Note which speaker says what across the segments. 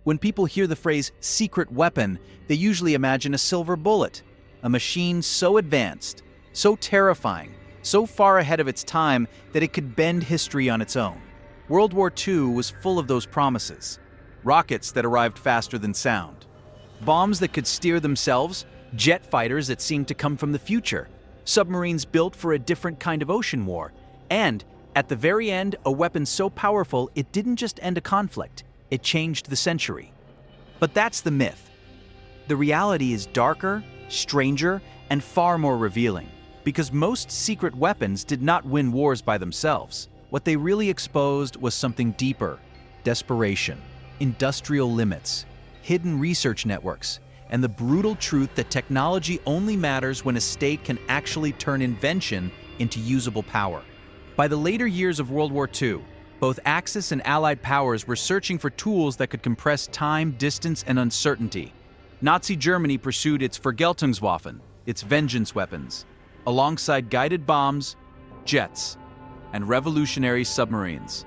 Speaker 1: When people hear the phrase secret weapon, they usually imagine a silver bullet, a machine so advanced, so terrifying, so far ahead of its time that it could bend history on its own. World War II was full of those promises. Rockets that arrived faster than sound, bombs that could steer themselves, jet fighters that seemed to come from the future, submarines built for a different kind of ocean war, and, at the very end, a weapon so powerful it didn't just end a conflict, it changed the century. But that's the myth. The reality is darker, stranger, and far more revealing, because most secret weapons did not win wars by themselves. What they really exposed was something deeper: desperation, industrial limits, hidden research networks, and the brutal truth that technology only matters when a state can actually turn invention into usable power. By the later years of World War II, both Axis and Allied powers were searching for tools that could compress time, distance, and uncertainty. Nazi Germany pursued its Vergeltungswaffen, its vengeance weapons, alongside guided bombs, jets, and revolutionary submarines.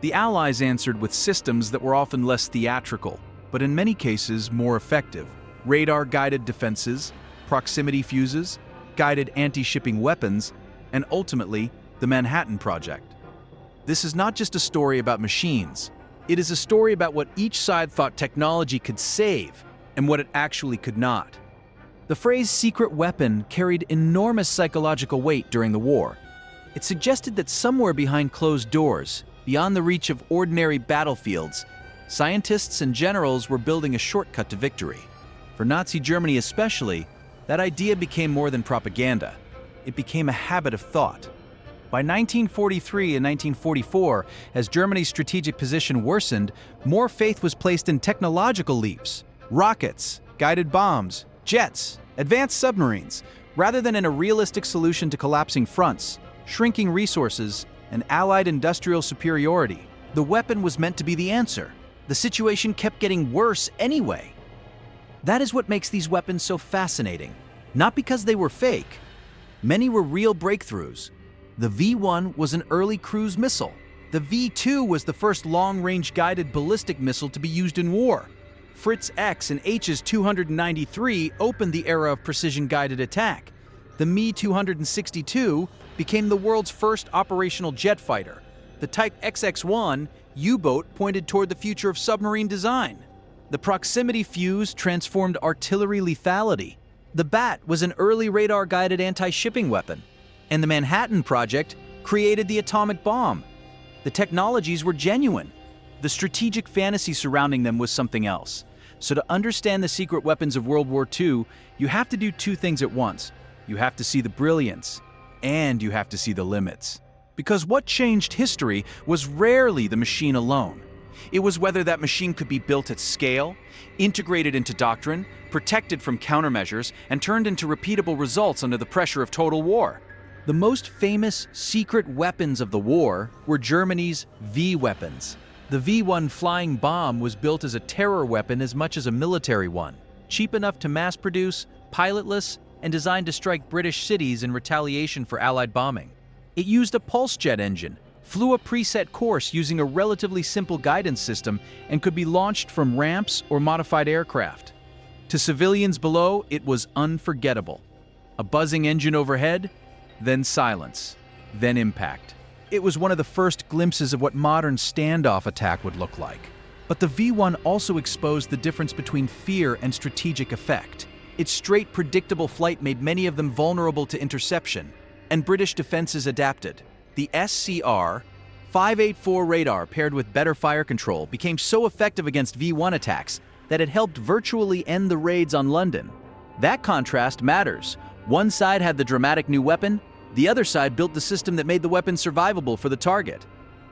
Speaker 1: The Allies answered with systems that were often less theatrical, but in many cases more effective. Radar-guided defenses, proximity fuses, guided anti-shipping weapons, and ultimately, the Manhattan Project. This is not just a story about machines. It is a story about what each side thought technology could save and what it actually could not. The phrase secret weapon carried enormous psychological weight during the war. It suggested that somewhere behind closed doors, beyond the reach of ordinary battlefields, scientists and generals were building a shortcut to victory. For Nazi Germany especially, that idea became more than propaganda. It became a habit of thought. By 1943 and 1944, as Germany's strategic position worsened, more faith was placed in technological leaps: rockets, guided bombs, jets, advanced submarines, rather than in a realistic solution to collapsing fronts, shrinking resources, and Allied industrial superiority. The weapon was meant to be the answer. The situation kept getting worse anyway. That is what makes these weapons so fascinating. Not because they were fake. Many were real breakthroughs. The V-1 was an early cruise missile. The V-2 was the first long-range guided ballistic missile to be used in war. Fritz X and H's 293 opened the era of precision-guided attack. The Me-262 became the world's first operational jet fighter. The Type XX-1 U-boat pointed toward the future of submarine design. The proximity fuse transformed artillery lethality. The Bat was an early radar-guided anti-shipping weapon. And the Manhattan Project created the atomic bomb. The technologies were genuine. The strategic fantasy surrounding them was something else. So to understand the secret weapons of World War II, you have to do two things at once. You have to see the brilliance, and you have to see the limits. Because what changed history was rarely the machine alone. It was whether that machine could be built at scale, integrated into doctrine, protected from countermeasures, and turned into repeatable results under the pressure of total war. The most famous secret weapons of the war were Germany's V-weapons. The V-1 flying bomb was built as a terror weapon as much as a military one, cheap enough to mass produce, pilotless, and designed to strike British cities in retaliation for Allied bombing. It used a pulse jet engine, flew a preset course using a relatively simple guidance system, and could be launched from ramps or modified aircraft. To civilians below, it was unforgettable. A buzzing engine overhead, then silence, then impact. It was one of the first glimpses of what modern standoff attack would look like. But the V-1 also exposed the difference between fear and strategic effect. Its straight, predictable flight made many of them vulnerable to interception, and British defenses adapted. The SCR 584 radar paired with better fire control became so effective against V-1 attacks that it helped virtually end the raids on London. That contrast matters. One side had the dramatic new weapon, the other side built the system that made the weapon survivable for the target.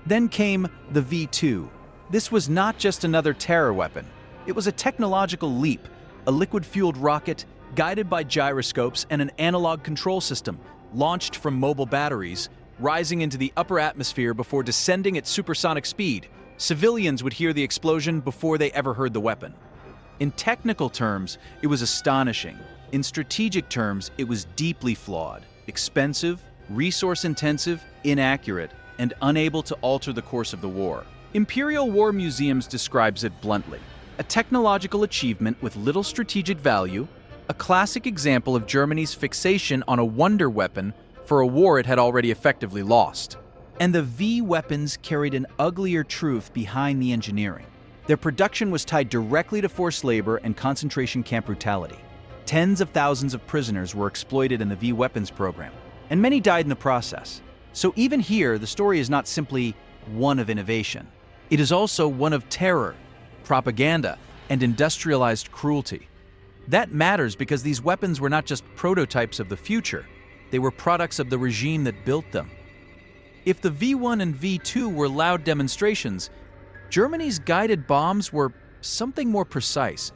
Speaker 1: Then came the V-2. This was not just another terror weapon. It was a technological leap, a liquid-fueled rocket guided by gyroscopes and an analog control system, launched from mobile batteries, rising into the upper atmosphere before descending at supersonic speed. Civilians would hear the explosion before they ever heard the weapon. In technical terms, it was astonishing. In strategic terms, it was deeply flawed, expensive, resource-intensive, inaccurate, and unable to alter the course of the war. Imperial War Museums describes it bluntly. A technological achievement with little strategic value, a classic example of Germany's fixation on a wonder weapon for a war it had already effectively lost. And the V weapons carried an uglier truth behind the engineering. Their production was tied directly to forced labor and concentration camp brutality. Tens of thousands of prisoners were exploited in the V weapons program, and many died in the process. So even here, the story is not simply one of innovation. It is also one of terror, propaganda, and industrialized cruelty. That matters because these weapons were not just prototypes of the future, they were products of the regime that built them. If the V1 and V2 were loud demonstrations, Germany's guided bombs were something more precise,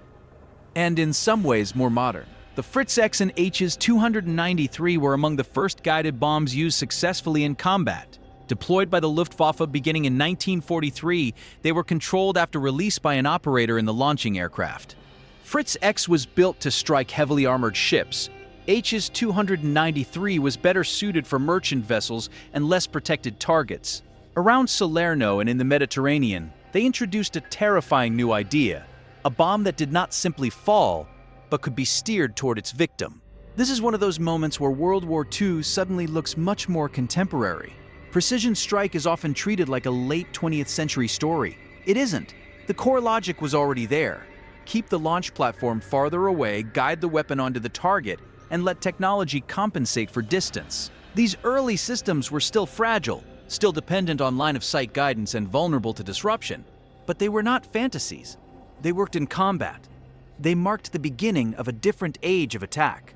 Speaker 1: and in some ways more modern. The Fritz X and H's 293 were among the first guided bombs used successfully in combat. Deployed by the Luftwaffe beginning in 1943, they were controlled after release by an operator in the launching aircraft. Fritz X was built to strike heavily armored ships. H's 293 was better suited for merchant vessels and less protected targets. Around Salerno and in the Mediterranean, they introduced a terrifying new idea, a bomb that did not simply fall, but could be steered toward its victim. This is one of those moments where World War II suddenly looks much more contemporary. Precision strike is often treated like a late 20th century story. It isn't. The core logic was already there. Keep the launch platform farther away, guide the weapon onto the target, and let technology compensate for distance. These early systems were still fragile, still dependent on line-of-sight guidance and vulnerable to disruption. But they were not fantasies. They worked in combat. They marked the beginning of a different age of attack.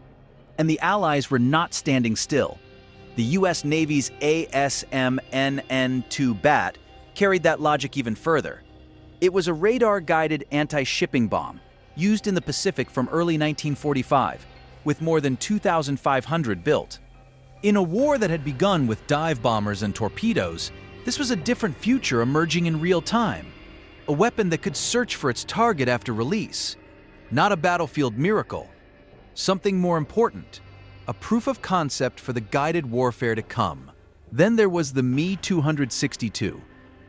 Speaker 1: And the Allies were not standing still. The US Navy's ASMNN-2 BAT carried that logic even further. It was a radar-guided anti-shipping bomb, used in the Pacific from early 1945, with more than 2,500 built. In a war that had begun with dive bombers and torpedoes, this was a different future emerging in real time. A weapon that could search for its target after release. Not a battlefield miracle. Something more important. A proof of concept for the guided warfare to come. Then there was the Me-262.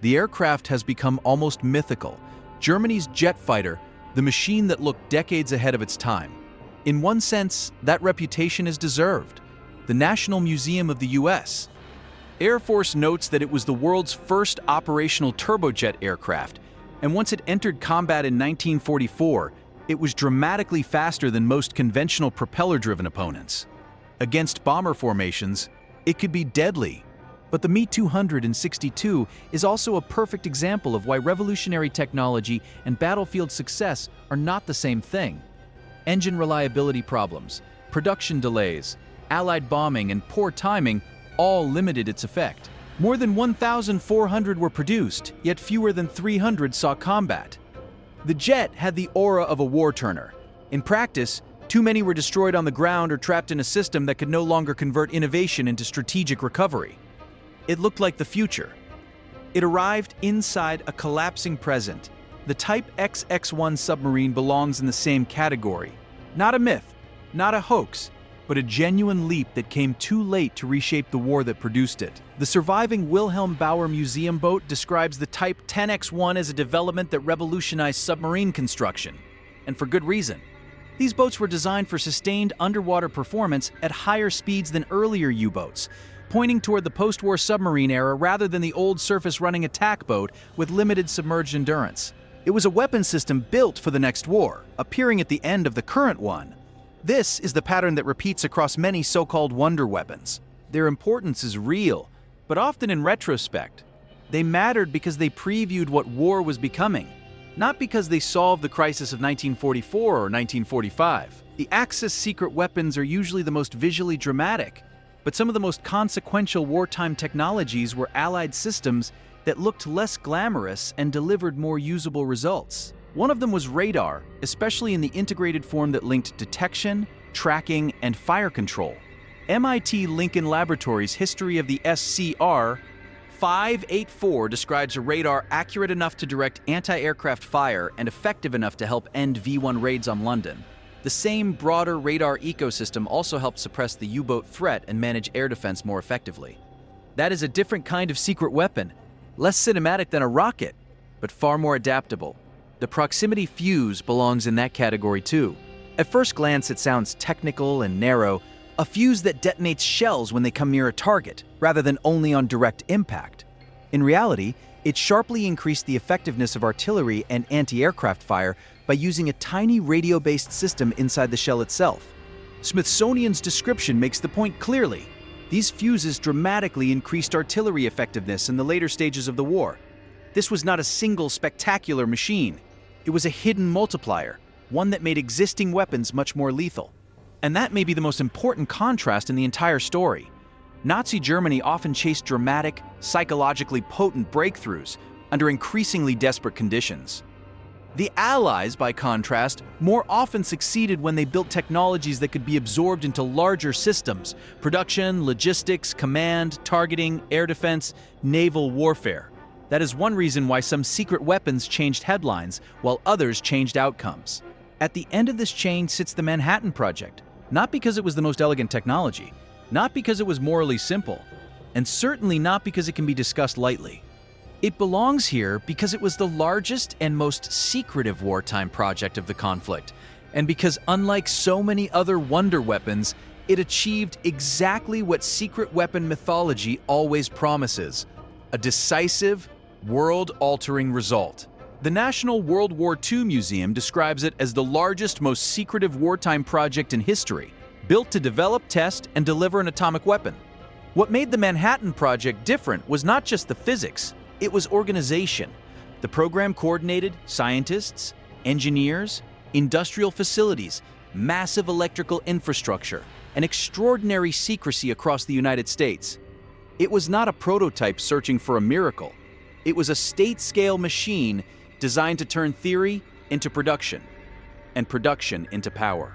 Speaker 1: The aircraft has become almost mythical. Germany's jet fighter, the machine that looked decades ahead of its time. In one sense, that reputation is deserved. The National Museum of the US. Air Force notes that it was the world's first operational turbojet aircraft, and once it entered combat in 1944, it was dramatically faster than most conventional propeller-driven opponents. Against bomber formations, it could be deadly. But the Me-262 is also a perfect example of why revolutionary technology and battlefield success are not the same thing. Engine reliability problems, production delays, Allied bombing, and poor timing all limited its effect. More than 1,400 were produced, yet fewer than 300 saw combat. The jet had the aura of a war-turner. In practice, too many were destroyed on the ground or trapped in a system that could no longer convert innovation into strategic recovery. It looked like the future. It arrived inside a collapsing present. The Type XX-1 submarine belongs in the same category. Not a myth, not a hoax, but a genuine leap that came too late to reshape the war that produced it. The surviving Wilhelm Bauer museum boat describes the Type 10X-1 as a development that revolutionized submarine construction, and for good reason. These boats were designed for sustained underwater performance at higher speeds than earlier U-boats, pointing toward the post-war submarine era rather than the old surface-running attack boat with limited submerged endurance. It was a weapon system built for the next war, appearing at the end of the current one. This is the pattern that repeats across many so-called wonder weapons. Their importance is real, but often in retrospect. They mattered because they previewed what war was becoming, not because they solved the crisis of 1944 or 1945. The Axis secret weapons are usually the most visually dramatic, but some of the most consequential wartime technologies were Allied systems that looked less glamorous and delivered more usable results. One of them was radar, especially in the integrated form that linked detection, tracking, and fire control. MIT Lincoln Laboratory's History of the SCR 584 describes a radar accurate enough to direct anti-aircraft fire and effective enough to help end V-1 raids on London. The same broader radar ecosystem also helped suppress the U-boat threat and manage air defense more effectively. That is a different kind of secret weapon, less cinematic than a rocket, but far more adaptable. The proximity fuse belongs in that category too. At first glance, it sounds technical and narrow, a fuse that detonates shells when they come near a target, rather than only on direct impact. In reality, it sharply increased the effectiveness of artillery and anti-aircraft fire by using a tiny radio-based system inside the shell itself. Smithsonian's description makes the point clearly. These fuses dramatically increased artillery effectiveness in the later stages of the war. This was not a single spectacular machine. It was a hidden multiplier, one that made existing weapons much more lethal. And that may be the most important contrast in the entire story. Nazi Germany often chased dramatic, psychologically potent breakthroughs under increasingly desperate conditions. The Allies, by contrast, more often succeeded when they built technologies that could be absorbed into larger systems: production, logistics, command, targeting, air defense, naval warfare. That is one reason why some secret weapons changed headlines, while others changed outcomes. At the end of this chain sits the Manhattan Project, not because it was the most elegant technology, not because it was morally simple, and certainly not because it can be discussed lightly. It belongs here because it was the largest and most secretive wartime project of the conflict, and because unlike so many other wonder weapons, it achieved exactly what secret weapon mythology always promises: a decisive, world-altering result. The National World War II Museum describes it as the largest, most secretive wartime project in history, built to develop, test, and deliver an atomic weapon. What made the Manhattan Project different was not just the physics, it was organization. The program coordinated scientists, engineers, industrial facilities, massive electrical infrastructure, and extraordinary secrecy across the United States. It was not a prototype searching for a miracle. It was a state-scale machine designed to turn theory into production, and production into power.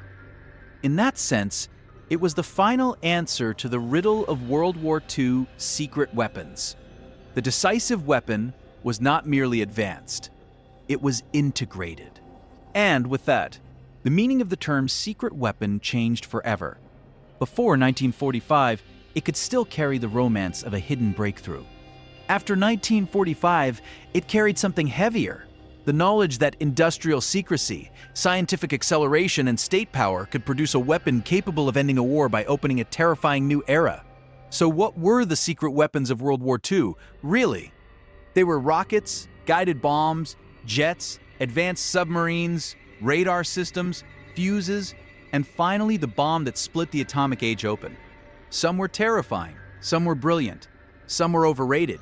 Speaker 1: In that sense, it was the final answer to the riddle of World War II secret weapons. The decisive weapon was not merely advanced, it was integrated. And with that, the meaning of the term secret weapon changed forever. Before 1945, it could still carry the romance of a hidden breakthrough. After 1945, it carried something heavier: the knowledge that industrial secrecy, scientific acceleration, and state power could produce a weapon capable of ending a war by opening a terrifying new era. So what were the secret weapons of World War II, really? They were rockets, guided bombs, jets, advanced submarines, radar systems, fuses, and finally the bomb that split the atomic age open. Some were terrifying, some were brilliant, some were overrated,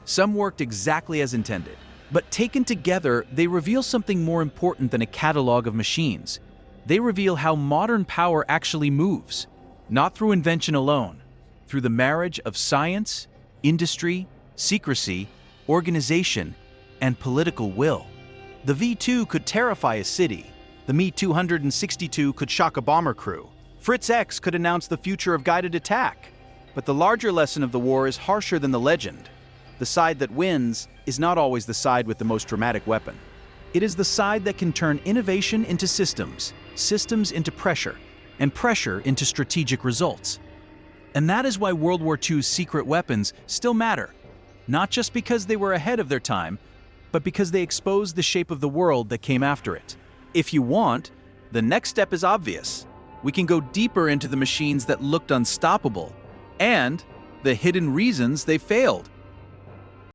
Speaker 1: some worked exactly as intended. But taken together, they reveal something more important than a catalog of machines. They reveal how modern power actually moves, not through invention alone, through the marriage of science, industry, secrecy, organization, and political will. The V-2 could terrify a city. The Me-262 could shock a bomber crew. Fritz X could announce the future of guided attack. But the larger lesson of the war is harsher than the legend. The side that wins is not always the side with the most dramatic weapon. It is the side that can turn innovation into systems, systems into pressure, and pressure into strategic results. And that is why World War II's secret weapons still matter, not just because they were ahead of their time, but because they exposed the shape of the world that came after it. If you want, the next step is obvious. We can go deeper into the machines that looked unstoppable, and the hidden reasons they failed.